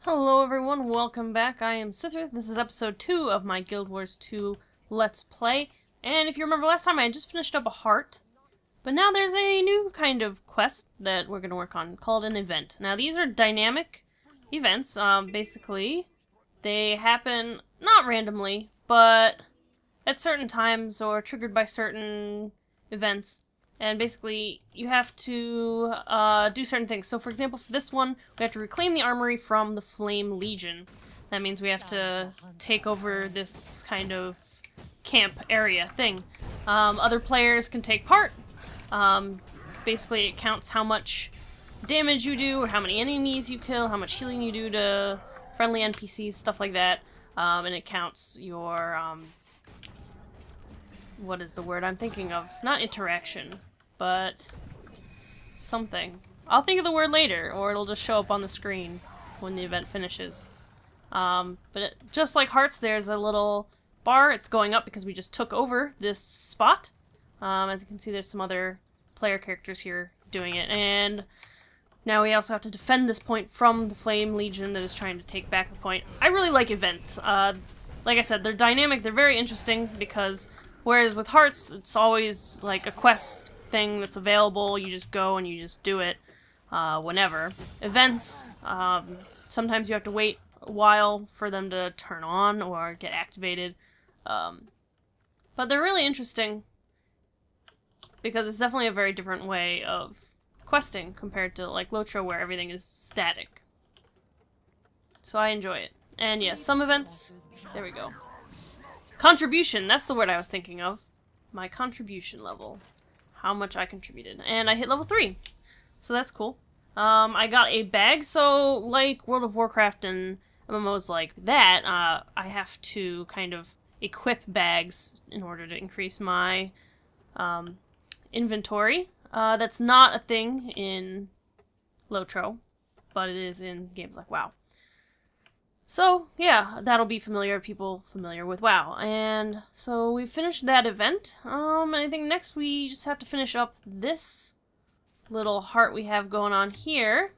Hello everyone, welcome back. I am Cithryth. This is episode 2 of my Guild Wars 2 Let's Play. And if you remember last time, I had just finished up a heart. But now there's a new kind of quest that we're going to work on called an event. Now these are dynamic events. Basically, they happen not randomly, but at certain times or triggered by certain events. And basically, you have to do certain things. So, for example, for this one, we have to reclaim the armory from the Flame Legion. That means we have to take over this kind of camp area thing. Other players can take part. Basically, it counts how much damage you do, or how many enemies you kill, how much healing you do to friendly NPCs, stuff like that. And it counts your, what is the word I'm thinking of? Not interaction, but something. I'll think of the word later, or it'll just show up on the screen when the event finishes. Just like hearts, there's a little bar. It's going up because we just took over this spot. As you can see, there's some other player characters here doing it, and now we also have to defend this point from the Flame Legion that is trying to take back the point. I really like events. Like I said, they're dynamic, they're very interesting, because whereas with hearts, it's always like a quest thing that's available, you just go and you just do it whenever. Events, sometimes you have to wait a while for them to turn on or get activated. But they're really interesting because it's definitely a very different way of questing compared to like Lotro, where everything is static. So I enjoy it. And yes, some events, there we go. Contribution, that's the word I was thinking of. My contribution level. How much I contributed. And I hit level 3. So that's cool. I got a bag, so like World of Warcraft and MMOs like that, I have to kind of equip bags in order to increase my inventory. That's not a thing in Lotro, but it is in games like WoW. So, yeah, that'll be familiar to people familiar with WoW. And so we finished that event. I think next we just have to finish up this little heart we have going on here.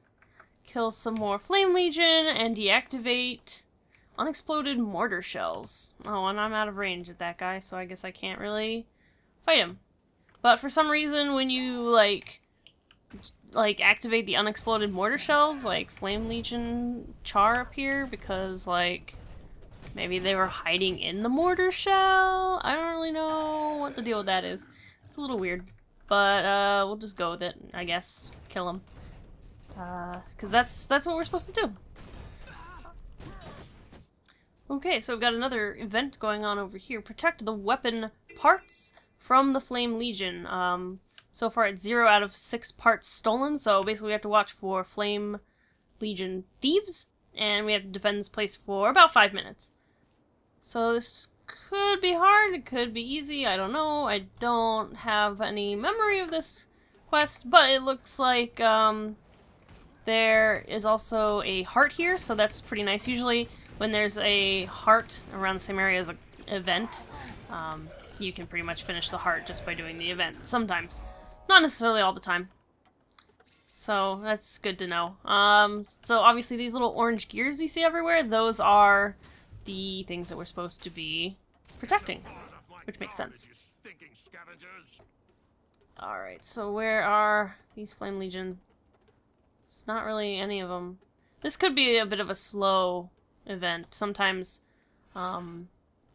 Kill some more Flame Legion and deactivate unexploded mortar shells. Oh, and I'm out of range at that guy, so I guess I can't really fight him. But for some reason, when you, like activate the unexploded mortar shells, like Flame Legion Charr appear because, like, maybe they were hiding in the mortar shell? I don't really know what the deal with that is. It's a little weird. But, we'll just go with it, I guess. Kill them. Because that's what we're supposed to do. Okay, so we've got another event going on over here. Protect the weapon parts from the Flame Legion. So far it's 0 out of 6 parts stolen, so basically we have to watch for Flame Legion thieves, and we have to defend this place for about 5 minutes. So this could be hard, it could be easy, I don't know. I don't have any memory of this quest, but it looks like there is also a heart here, so that's pretty nice. Usually when there's a heart around the same area as an event, you can pretty much finish the heart just by doing the event. Sometimes. Not necessarily all the time. So, that's good to know. So obviously these little orange gears you see everywhere, those are the things that we're supposed to be protecting. Which makes sense. Alright, so where are these Flame Legion? It's not really any of them. This could be a bit of a slow event. Sometimes, I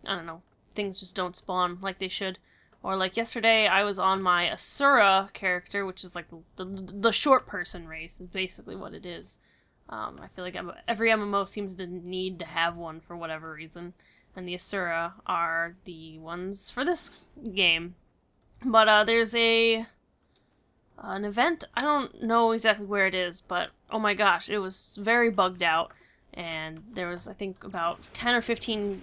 don't know, things just don't spawn like they should. Or like yesterday, I was on my Asura character, which is like the short person race, is basically what it is. I feel like every MMO seems to need to have one for whatever reason, and the Asura are the ones for this game. But there's an event, I don't know exactly where it is, but oh my gosh, it was very bugged out. And there was, I think, about 10 or 15,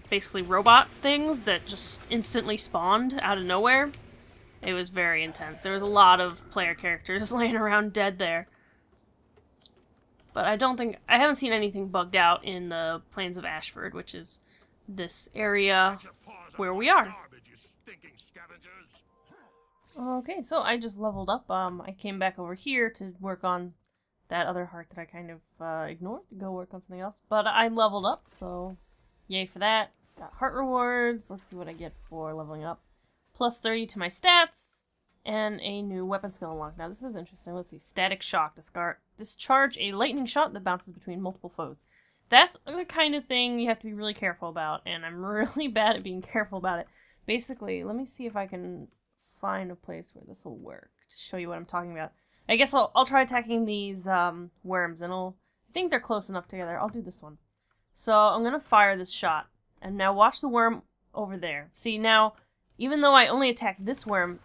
basically robot things that just instantly spawned out of nowhere. It was very intense. There was a lot of player characters laying around dead there. But I haven't seen anything bugged out in the Plains of Ashford, which is this area where we are. Okay, so I just leveled up. I came back over here to work on that other heart that I kind of ignored to go work on something else. But I leveled up, so yay for that. Got heart rewards. Let's see what I get for leveling up. Plus 30 to my stats, and a new weapon skill unlocked. Now this is interesting. Let's see. Static shock. Discharge a lightning shot that bounces between multiple foes. That's the kind of thing you have to be really careful about, and I'm really bad at being careful about it. Basically, let me see if I can find a place where this will work to show you what I'm talking about. I guess I'll try attacking these worms, and I think they're close enough together. I'll do this one. So I'm gonna fire this shot, and now watch the worm over there. See, now, even though I only attacked this worm,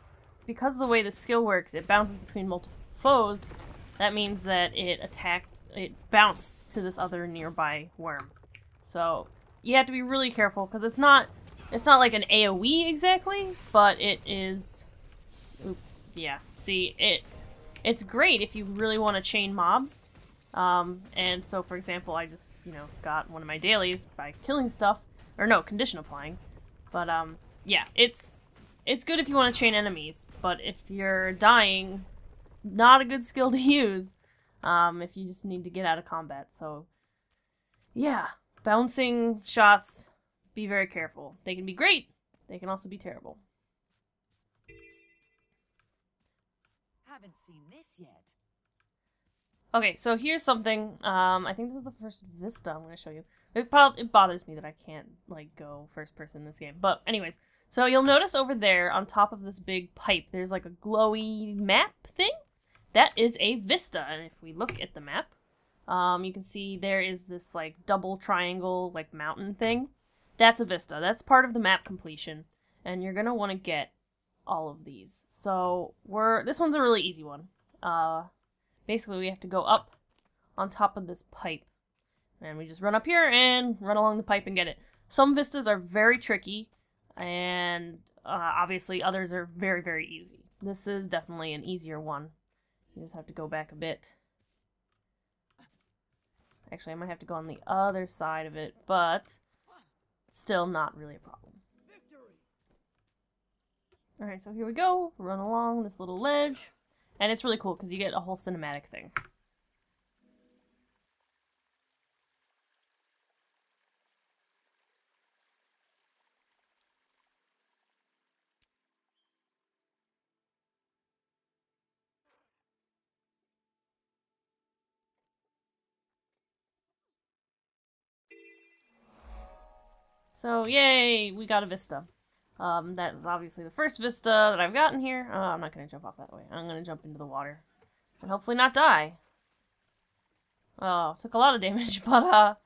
because of the way the skill works, it bounces between multiple foes. That means that it bounced to this other nearby worm. So you have to be really careful, because it's not like an AoE exactly, but it is. Oop, yeah. See, it's great if you really want to chain mobs. And so, for example, I just, got one of my dailies by killing stuff, or no, condition applying. But yeah, it's good if you want to chain enemies, but if you're dying, not a good skill to use. If you just need to get out of combat. So yeah, bouncing shots, be very careful. They can be great, they can also be terrible. Haven't seen this yet. Okay, so here's something. I think this is the first vista I'm going to show you. It bothers me that I can't go first person in this game. But anyways, so you'll notice over there on top of this big pipe, there's like a glowy map thing. That is a vista, and if we look at the map, you can see there is this double triangle mountain thing. That's a vista. That's part of the map completion, and you're gonna want to get all of these. So this one's a really easy one. Basically, we have to go up on top of this pipe, and we just run up here and run along the pipe and get it. Some vistas are very tricky, and obviously others are very, very easy. This is definitely an easier one. You just have to go back a bit. Actually, I might have to go on the other side of it, but still not really a problem. Alright, so here we go. Run along this little ledge. And it's really cool because you get a whole cinematic thing. So, yay! We got a vista. That is obviously the first vista that I've gotten here. I'm not going to jump off that way. I'm going to jump into the water. And hopefully not die. Oh, took a lot of damage, but,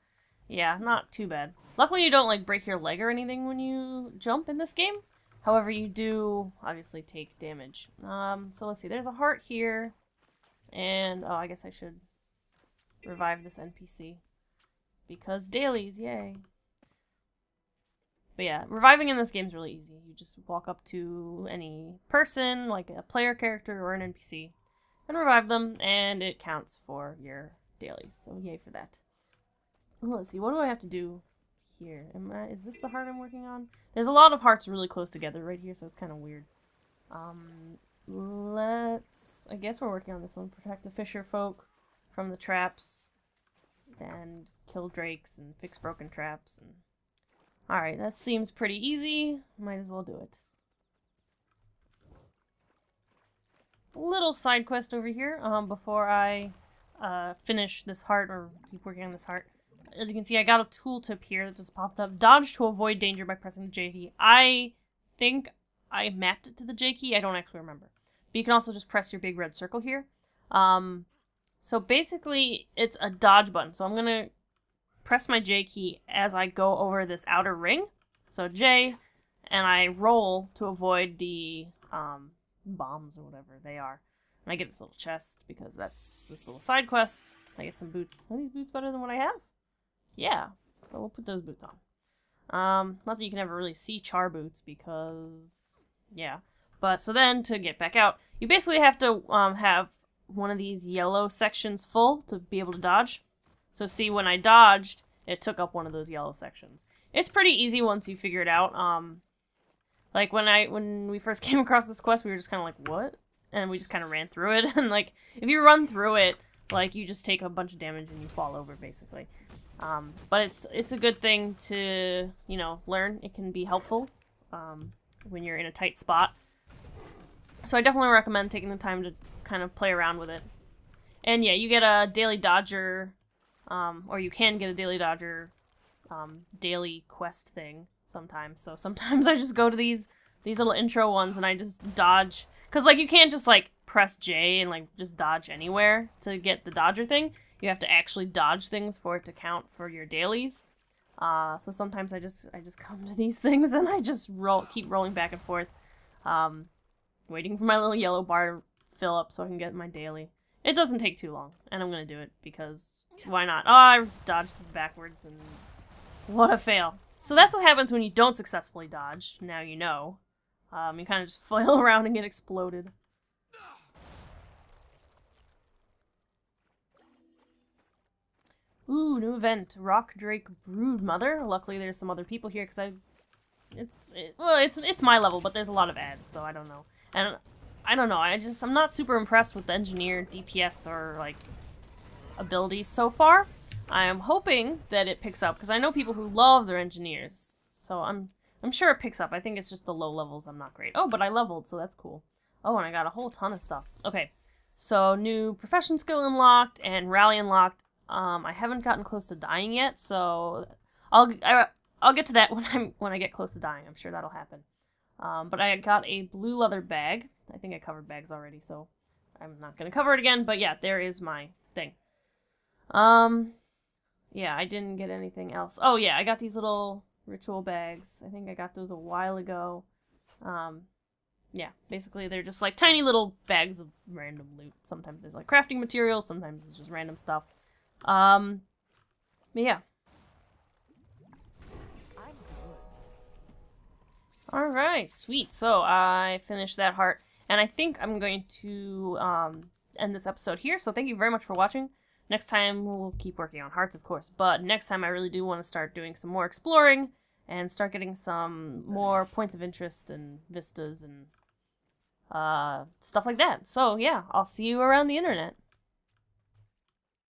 yeah, not too bad. Luckily you don't, break your leg or anything when you jump in this game. However, you do, obviously, take damage. So let's see. There's a heart here. And, I guess I should revive this NPC. Because dailies, yay. But yeah, reviving in this game is really easy. You just walk up to any person, like a player character or an NPC, and revive them, and it counts for your dailies. So yay for that. Let's see, what do I have to do here? Is this the heart I'm working on? There's a lot of hearts really close together right here, so it's kind of weird. I guess we're working on this one. Protect the fisher folk from the traps, and kill drakes, and fix broken traps, and alright, that seems pretty easy. Might as well do it. Little side quest over here, before I finish this heart, or keep working on this heart. As you can see, I got a tooltip here that just popped up. Dodge to avoid danger by pressing the J key. I think I mapped it to the J key, I don't actually remember. But you can also just press your big red circle here. So basically, it's a dodge button. So I'm gonna press my J key as I go over this outer ring. So J, and I roll to avoid the bombs or whatever they are. And I get this little chest because that's this little side quest. I get some boots. Are these boots better than what I have? Yeah. So we'll put those boots on. Not that you can ever really see Charr boots because, yeah. But so then to get back out, you basically have to have one of these yellow sections full to be able to dodge. So see, when I dodged, it took up one of those yellow sections. It's pretty easy once you figure it out. Like when we first came across this quest, we were just kind of like, what? And we just kind of ran through it. And if you run through it, Like, you just take a bunch of damage and you fall over, basically. But it's a good thing to, you know, learn. It can be helpful when you're in a tight spot. So I definitely recommend taking the time to kind of play around with it. And yeah, you get a daily dodger, or you can get a daily dodger daily quest thing sometimes. So sometimes I just go to these little intro ones and I just dodge. Because, like, you can't just, like, press J and, like, just dodge anywhere to get the dodger thing. You have to actually dodge things for it to count for your dailies. So sometimes I just come to these things and I just keep rolling back and forth, waiting for my little yellow bar to fill up so I can get my daily. It doesn't take too long, and I'm gonna do it because why not? Oh, I dodged backwards and what a fail. So that's what happens when you don't successfully dodge. Now you know. You kind of just flail around and get exploded. Ooh, new event. Rock Drake Broodmother. Luckily there's some other people here because it's my level, but there's a lot of ads, so I don't know. And I don't know, I'm not super impressed with the engineer DPS or, like, abilities so far. I am hoping that it picks up, because I know people who love their engineers, so I'm sure it picks up. I think it's just the low levels I'm not great. Oh, but I leveled, so that's cool. Oh, and I got a whole ton of stuff. Okay, so new profession skill unlocked and rally unlocked. I haven't gotten close to dying yet, so I'll get to that when I get close to dying. I'm sure that'll happen. But I got a blue leather bag. I think I covered bags already, so I'm not gonna cover it again. But yeah, there is my thing. Yeah, I didn't get anything else. Oh yeah, I got these little ritual bags. I think I got those a while ago. Yeah, basically they're just like tiny little bags of random loot. Sometimes there's like crafting materials, sometimes it's just random stuff. But yeah. Alright, sweet. So I finished that heart, and I think I'm going to end this episode here. So thank you very much for watching. Next time we'll keep working on hearts, of course, but next time I really do want to start doing some more exploring and start getting some more points of interest and vistas and stuff like that. So yeah, I'll see you around the internet.